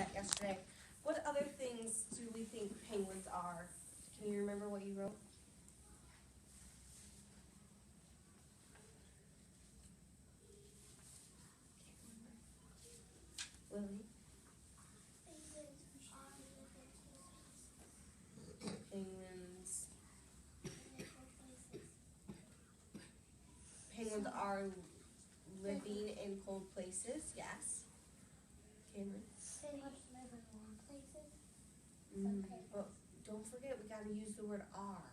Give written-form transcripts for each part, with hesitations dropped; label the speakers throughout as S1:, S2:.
S1: that yesterday. What other things do we think penguins are? Can you remember what you wrote? Lily? Penguins. Penguins are living in cold places, yes. Cameron?
S2: Penguins live in warm places.
S1: But don't forget, we gotta use the word are.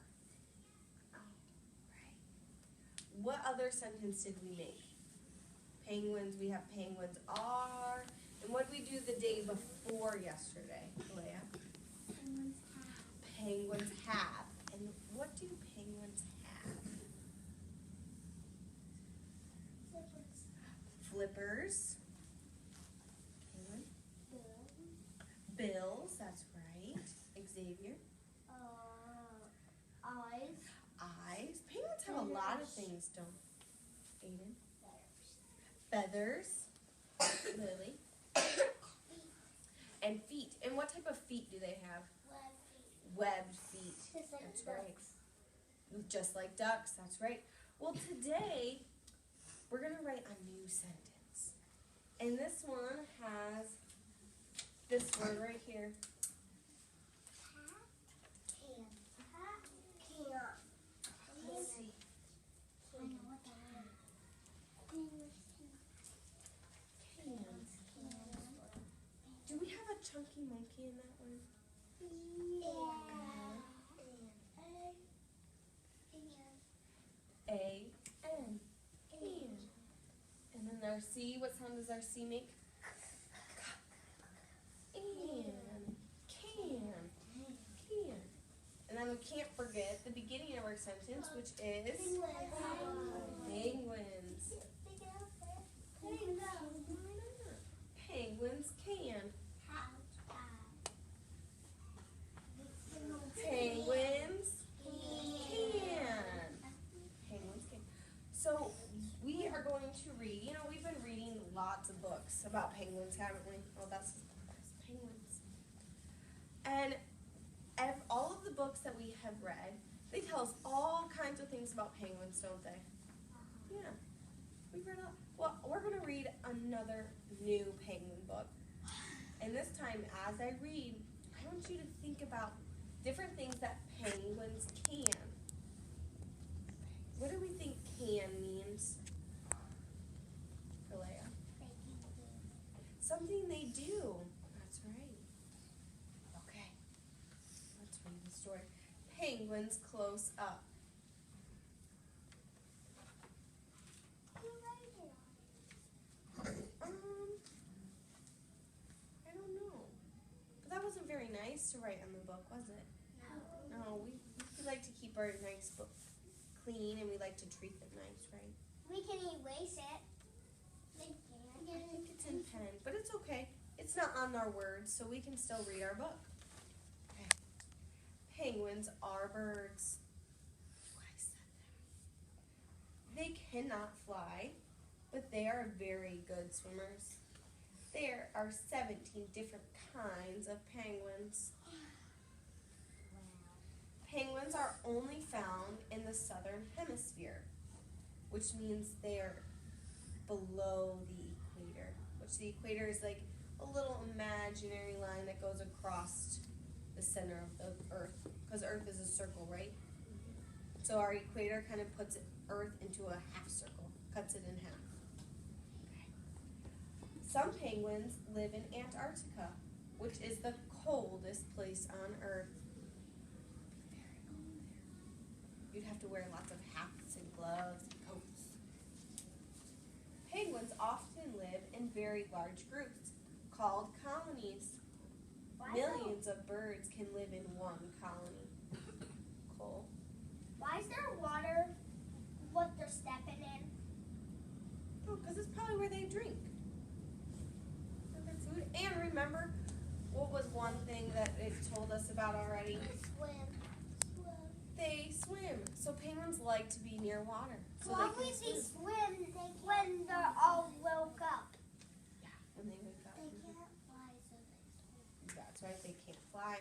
S1: Right. What other sentence did we make? Penguins, we have penguins are. And what did we do the day before yesterday, Leia?
S2: Penguins have.
S1: Penguins have. And what do penguins have? Flippers. Cameron? Bills, that's right. Xavier?
S2: Eyes.
S1: Eyes. Penguins have a lot of things, don't Aiden? Feathers. Lily. And feet. And what type of feet do they have? Webbed feet.
S2: Just like
S1: That's
S2: ducks.
S1: right. Just like ducks, that's right. Well, today we're going to write a new sentence. And this one has this word right here.
S2: Can.
S1: Let's see.
S2: I know what that is.
S1: Can. Do we have a chunky monkey in that one? A-N. Can. And then our C, what sound does our C make? And. Can. Can. And then we can't forget the beginning of our sentence, which is penguins. Penguins can. Penguins can. Penguins can. So we are going to read, we've been reading lots of books about penguins, haven't we? Oh, that's penguins. And all of the books that we have read, they tell us all kinds of things about penguins, don't they? Yeah. We've read a, well, we're going to read another new penguin book. And this time, as I read, I want you to think about different things that penguins can. What do we think can means? Kalea? Something they do. That's right. Okay. Let's read the story. Penguins close up. I don't know. But that wasn't very nice to write on the book, was it? No, we like to keep our nice book clean and we like to treat them nice, right?
S2: We can erase it.
S1: I think it's in pen, but it's okay. It's not on our words, so we can still read our book. Okay. Penguins are birds. I said that. They cannot fly, but they are very good swimmers. There are 17 different kinds of penguins. Penguins are only found in the southern hemisphere, which means they're below the equator, which the equator is like a little imaginary line that goes across the center of the Earth, because Earth is a circle, right? So our equator kind of puts Earth into a half circle, cuts it in half. Okay. Some penguins live in Antarctica, which is the coldest place on Earth. Very cold there. You'd have to wear lots of hats and gloves and coats. Penguins often live in very large groups called colonies. Millions of birds can live in one colony. Cole?
S2: Why is there water what they're stepping in?
S1: Oh, because it's probably where they drink. For their food. And remember, what was one thing that it told us about already?
S2: Swim.
S1: They swim. So penguins like to be near water. So
S2: Why
S1: they
S2: would
S1: can
S2: they
S1: swim.
S2: swim when they're all woke up?
S1: Yeah, when they wake up.
S2: They can't fly, so they
S1: they can't fly.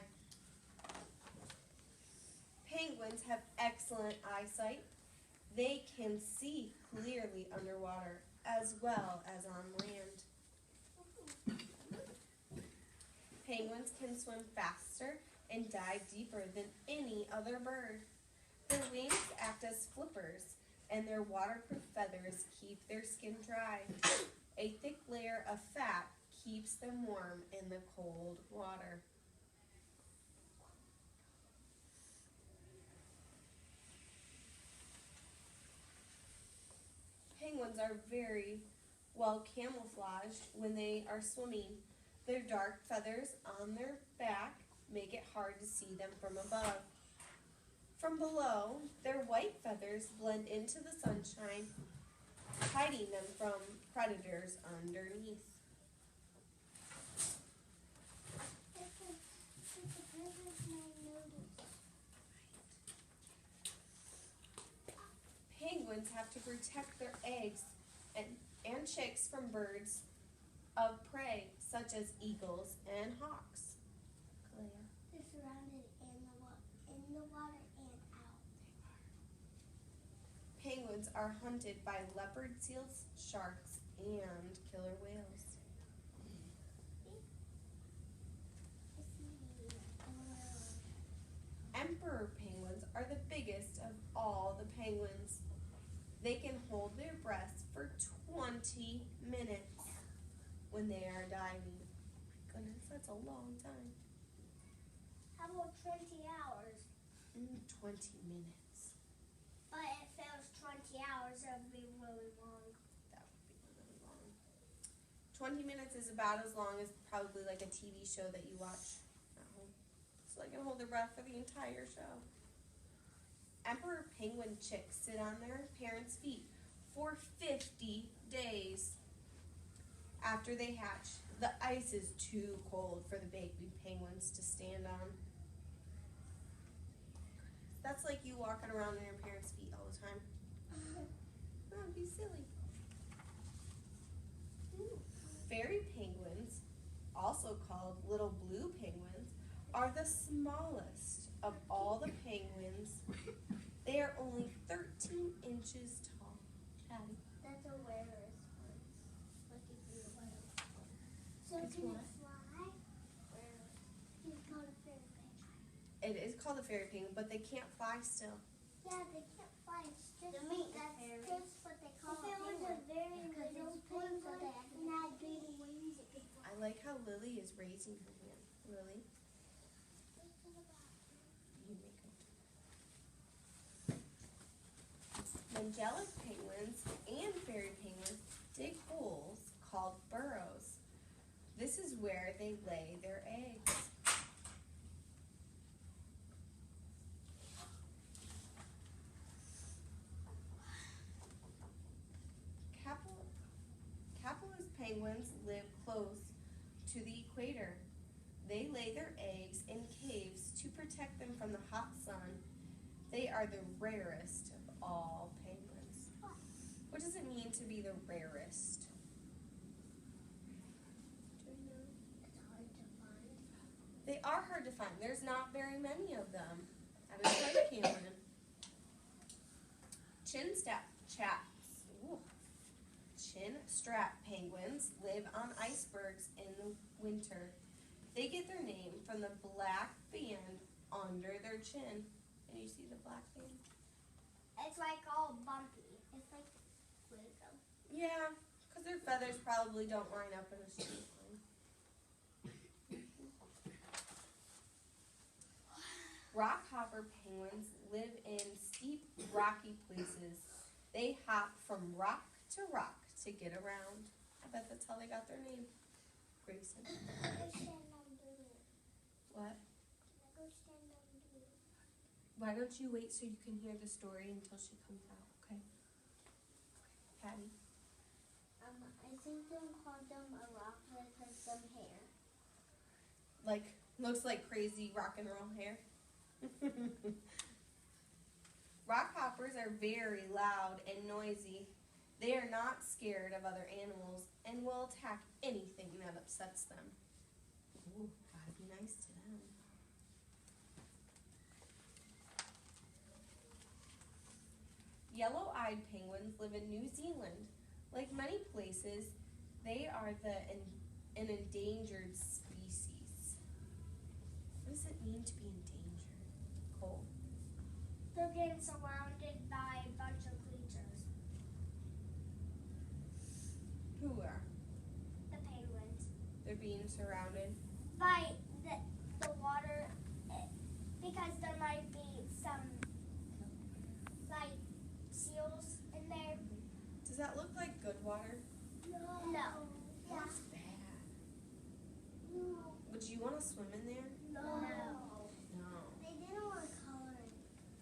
S1: Penguins have excellent eyesight. They can see clearly underwater as well as on land. Penguins can swim faster and dive deeper than any other bird. Their wings act as flippers, and their waterproof feathers keep their skin dry. A thick layer of fat keeps them warm in the cold water. Penguins are very well camouflaged when they are swimming. Their dark feathers on their back make it hard to see them from above. From below, their white feathers blend into the sunshine, hiding them from predators underneath. Penguins have to protect their eggs and chicks from birds of prey, such as eagles and hawks. Kalea.
S2: They're surrounded in the water and out.
S1: Penguins are hunted by leopard seals, sharks, and killer whales. Emperor penguins are the biggest of all the penguins. They can hold their breaths for 20 minutes when they are diving. My goodness, that's a long time.
S2: How about 20 hours?
S1: 20 minutes.
S2: But if it was 20 hours, it would be really long.
S1: That would be really long. 20 minutes is about as long as probably like a TV show that you watch at home. So they can hold their breath for the entire show. Emperor penguin chicks sit on their parents' feet for 50 days. After they hatch, the ice is too cold for the baby penguins to stand on. That's like you walking around on your parents' feet all the time. That would be silly. Fairy penguins, also called little blue penguins, are the smallest of all the penguins. They are only 13 inches tall. Patty.
S2: That's a rarest one. Like if you whale. So
S1: It's
S2: can
S1: what?
S2: it fly? It's called a fairy penguin.
S1: It is called a fairy penguin, but they can't fly still.
S2: Yeah, they can't fly. It's just that's just what they call a penguin. If it was a very little penguin and had big wings, it could fly.
S1: I like how Lily is raising her hand. Lily, you make it. Angelic penguins and fairy penguins dig holes called burrows. This is where they lay their eggs. Capulus penguins live close to the equator. They lay their eggs in caves to protect them from the hot sun. They are the rarest of all penguins. What does it mean to be the rarest? Do you know?
S2: It's hard to find.
S1: They are hard to find. There's not very many of them. That is right, Cameron. Chin-strap penguins live on icebergs in the winter. They get their name from the black band under their chin. Can you see the black band?
S2: It's like all bumpy. It's like Lego.
S1: Yeah, because their feathers probably don't line up in a straight line. Rockhopper penguins live in steep, rocky places. They hop from rock to rock to get around. I bet that's how they got their name. Grayson.
S2: Go stand on blue.
S1: What?
S2: Go stand on blue.
S1: Why don't you wait so you can hear the story until she comes out, okay? Patty?
S2: I think they'll call them a rock that has some hair.
S1: Like, looks like crazy rock and roll hair. Rockhoppers are very loud and noisy. They are not scared of other animals and will attack anything that upsets them. Ooh, gotta be nice to them. Yellow-eyed penguins live in New Zealand. Like many places, they are an endangered species. What does it mean to be endangered, Cole?
S2: They're getting surrounded by a bunch of creatures.
S1: Who are?
S2: The penguins.
S1: They're being surrounded.
S2: By the water, because there might be some, like, seals in there.
S1: Does that look like good water?
S2: No.
S1: That's bad. Would you want to swim in there?
S2: No.
S1: No.
S2: They didn't want to color it.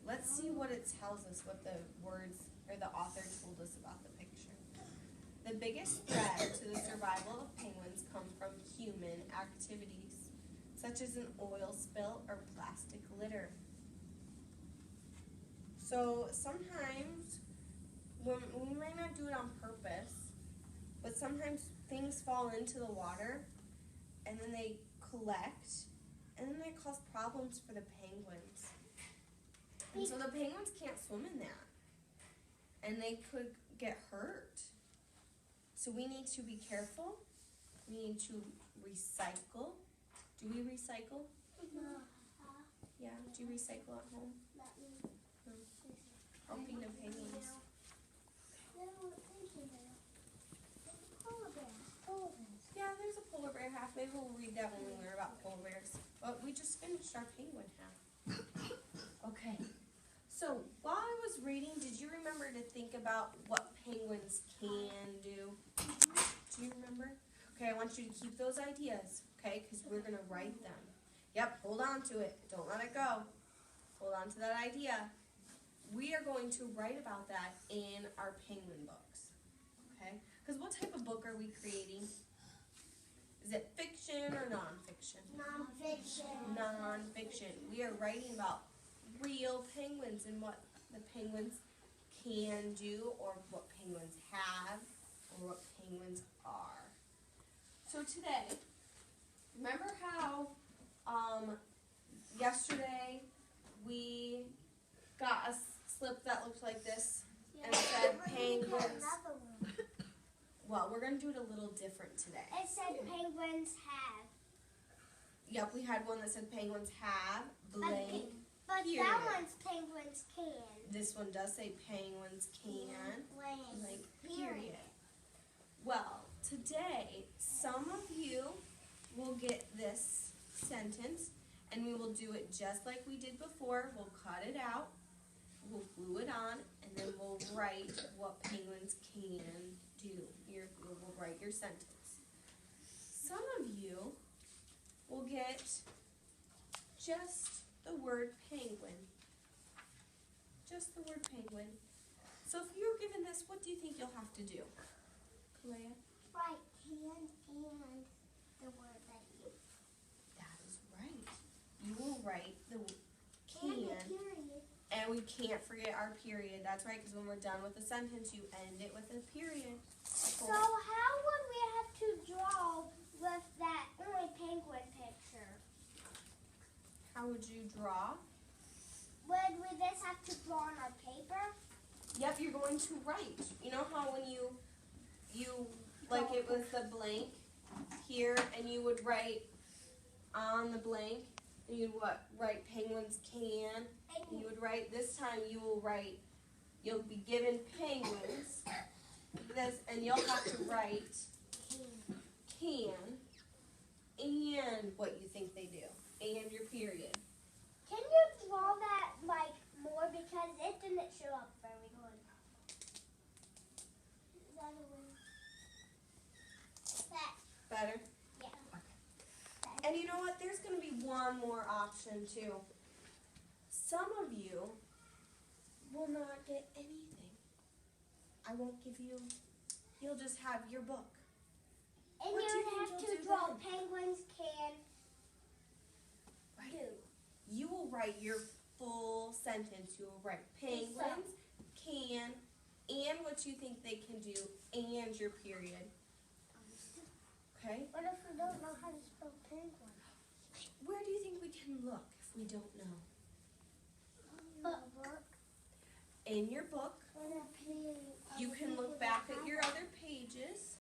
S1: Let's see what it tells us, what the words or the author told us about the picture. The biggest threat to the survival of penguins come from human activities, such as an oil spill or plastic litter. So sometimes, we might not do it on purpose, but sometimes things fall into the water and then they collect and then they cause problems for the penguins. And so the penguins can't swim in that and they could get hurt. So we need to be careful. We need to recycle. Do we recycle?
S2: No.
S1: Yeah, do you recycle at home? No. Helping the penguins. Yeah, there's a polar bear half. Maybe we'll read that when we learn about polar bears. But we just finished our penguin half. Okay. So while I was reading, did you remember to think about what penguins can do? Do you remember? Okay, I want you to keep those ideas, okay? Because we're going to write them. Yep, hold on to it. Don't let it go. Hold on to that idea. We are going to write about that in our penguin books, okay? Because what type of book are we creating? Is it fiction or nonfiction?
S2: Nonfiction.
S1: Nonfiction. We are writing about real penguins and what the penguins can do or what penguins have or what penguins are. So today, remember how yesterday we got a slip that looked like this and it said penguins? Well, we're going to do it a little different today.
S2: It said penguins have.
S1: Yep, we had one that said penguins have blank.
S2: But
S1: period.
S2: that one's penguins can.
S1: This one does say penguins can
S2: Blank.
S1: period. Well, today some of you will get this sentence and we will do it just like we did before. We'll cut it out, we'll glue it on, and then we'll write what penguins can do. We'll write your sentence. Some of you will get just the word penguin. Just the word penguin. So if you're given this, what do you think you'll have to do? Kalea?
S2: Right, can and the word that you.
S1: That is right. You will write the can.
S2: And the period.
S1: And we can't forget our period. That's right, because when we're done with the sentence, you end it with a period.
S2: So how would we have to draw with that only penguin picture?
S1: How would you draw?
S2: Would we just have to draw on our paper?
S1: Yep, you're going to write. You know how when you like it was the blank here, and you would write on the blank, and you'd write penguins can. And you would write, this time you'll be given penguins, this, and you'll have to write can and what you think they do, and your period.
S2: Can you draw that like more because it didn't show up very good? Is that a win? That.
S1: Better?
S2: Yeah.
S1: Okay. And you know what? There's going to be one more option too. Some of you will not get anything. I won't give you, you'll just have your book.
S2: And
S1: What do you
S2: you
S1: think
S2: have
S1: you'll
S2: to
S1: do
S2: draw
S1: then?
S2: penguins can
S1: Right.
S2: do.
S1: You will write your full sentence. You will write penguins can and what you think they can do and your period. Okay?
S2: What if we don't know how to spell penguin?
S1: Where do you think we can look if we don't know?
S2: But book.
S1: in your book. You can look back at your other pages.